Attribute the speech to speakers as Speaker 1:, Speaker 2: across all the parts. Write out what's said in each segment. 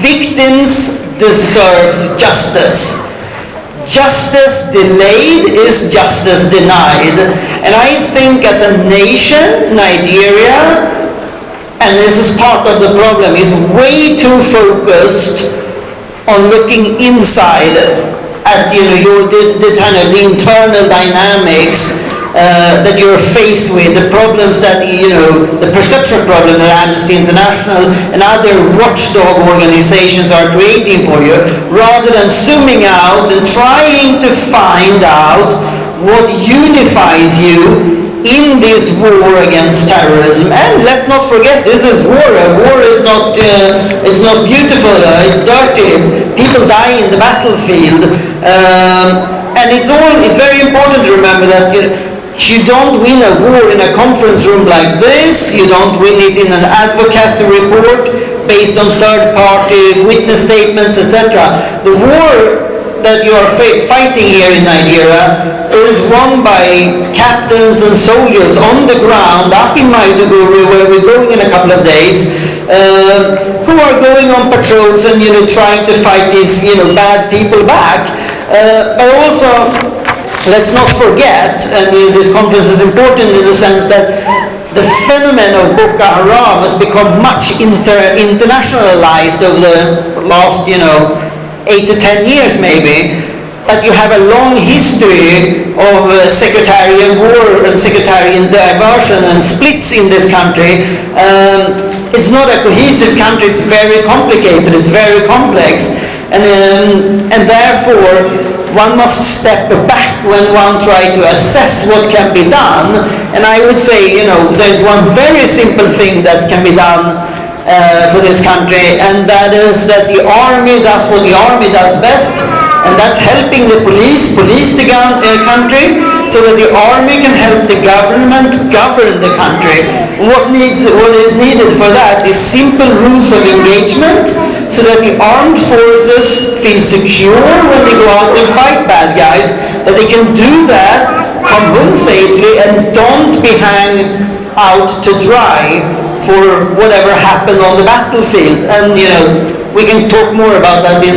Speaker 1: victims deserve justice. Justice delayed is justice denied. And I think as a nation, Nigeria, and this is part of the problem, is way too focused on looking inside at the kind of the internal dynamics that you're faced with, the problems that the perception problem that Amnesty International and other watchdog organizations are creating for you, rather than zooming out and trying to find out what unifies you in this war against terrorism. And let's not forget, this is war. War is not it's not beautiful, it's dirty. People die in the battlefield, and it's very important to remember that you don't win a war in a conference room like this. You don't win it in an advocacy report based on third-party witness statements, etc. The war that you are fighting here in Nigeria is won by captains and soldiers on the ground up in Maiduguri, where we're going in a couple of days, who are going on patrols and trying to fight these bad people back. But also, let's not forget, and this conference is important in the sense that the phenomenon of Boko Haram has become much internationalized over the last 8 to 10 years maybe. But you have a long history of sectarian war and sectarian diversion and splits in this country. It's not a cohesive country, it's very complicated, it's very complex, and therefore one must step back when one tries to assess what can be done. And I would say, there's one very simple thing that can be done for this country, and that is that the army does what the army does best, and that's helping the police the country, so that the army can help the government govern the country. What is needed for that is simple rules of engagement, so that the armed forces feel secure when they go out and fight bad guys, that they can do that, come home safely, and don't be hanged out to dry for whatever happened on the battlefield. And we can talk more about that in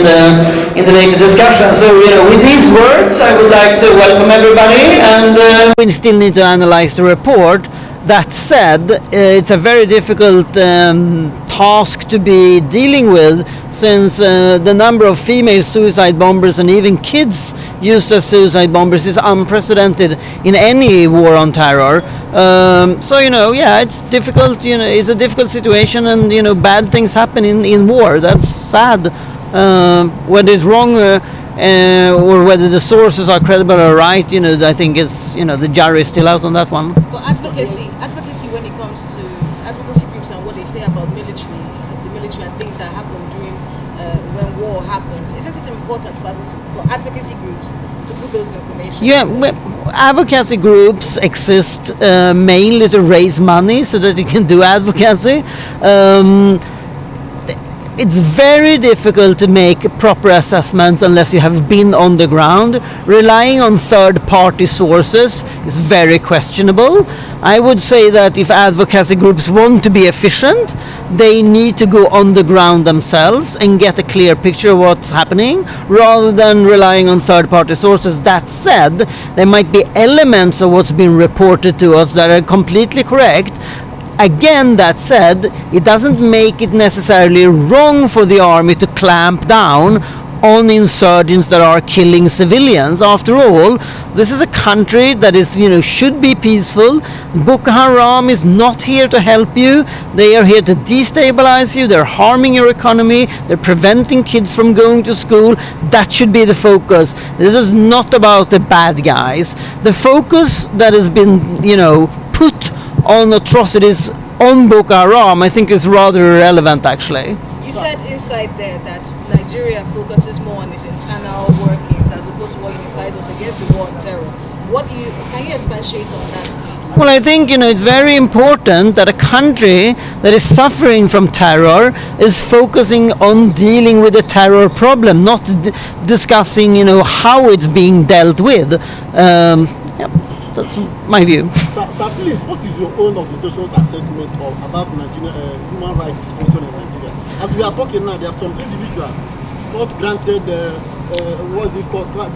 Speaker 1: the later discussion. So with these words, I would like to welcome everybody, and we still need to analyze the report. That said, it's a very difficult task to be dealing with, since the number of female suicide bombers and even kids used as suicide bombers is unprecedented in any war on terror. So it's difficult. It's a difficult situation, and bad things happen in war. That's sad. Whether it's wrong or whether the sources are credible or right, I think it's the jury is still out on that one.
Speaker 2: But advocacy when it comes to advocacy groups and what they say about the military and things that happen during when war happens, isn't it important for advocacy groups to put those information?
Speaker 1: Yeah, advocacy groups exist mainly to raise money so that you can do advocacy. It's very difficult to make proper assessments unless you have been on the ground. Relying on third-party sources is very questionable. I would say that if advocacy groups want to be efficient, they need to go on the ground themselves and get a clear picture of what's happening, rather than relying on third-party sources. That said, there might be elements of what's been reported to us that are completely correct. Again, that said, it doesn't make it necessarily wrong for the army to clamp down on insurgents that are killing civilians. After all, this is a country that is, should be peaceful. Boko Haram is not here to help you. They are here to destabilize you. They're harming your economy. They're preventing kids from going to school. That should be the focus. This is not about the bad guys. The focus that has been, put on atrocities on Boko Haram, I think, is rather irrelevant, actually.
Speaker 2: You said inside there that Nigeria focuses more on its internal workings as opposed to what unifies us against the war on terror. Can you expatiate on that, please?
Speaker 1: Well, I think, it's very important that a country that is suffering from terror is focusing on dealing with the terror problem, not discussing, how it's being dealt with. That's my view.
Speaker 3: Sir, please, what is your own organization's assessment about Nigerian human rights situation in Nigeria? as we are talking now, there are some individuals court granted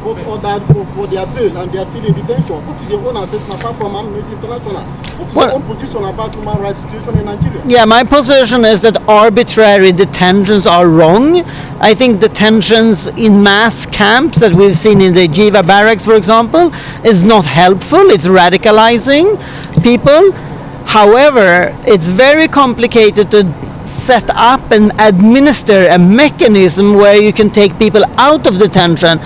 Speaker 3: court ordered for their bail, and they are still in detention. What is your own assessment apart from Amnesty International? What is your own position about human rights situation in Nigeria?
Speaker 1: Yeah, my position is that arbitrary detentions are wrong. I think detentions in mass camps that we've seen in the Jiva barracks, for example, is not helpful. It's radicalizing people. However, it's very complicated to set up and administer a mechanism where you can take people out of detention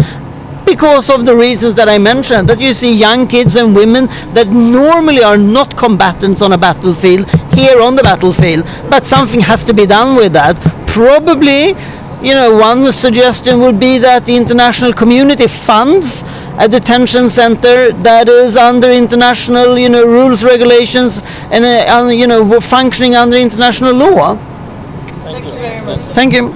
Speaker 1: because of the reasons that I mentioned, that you see young kids and women that normally are not combatants on a battlefield here on the battlefield, but something has to be done with that. Probably, one suggestion would be that the international community funds a detention center that is under international, rules, regulations, and functioning under international law.
Speaker 2: Thank you very much.
Speaker 1: Thank you.